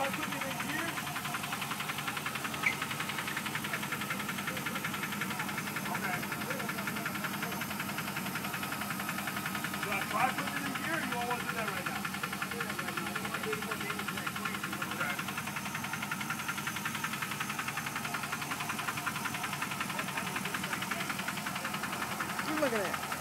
try putting it in gear? Okay. Do I try putting it in gear or you don't want to do that right now? What are you looking at?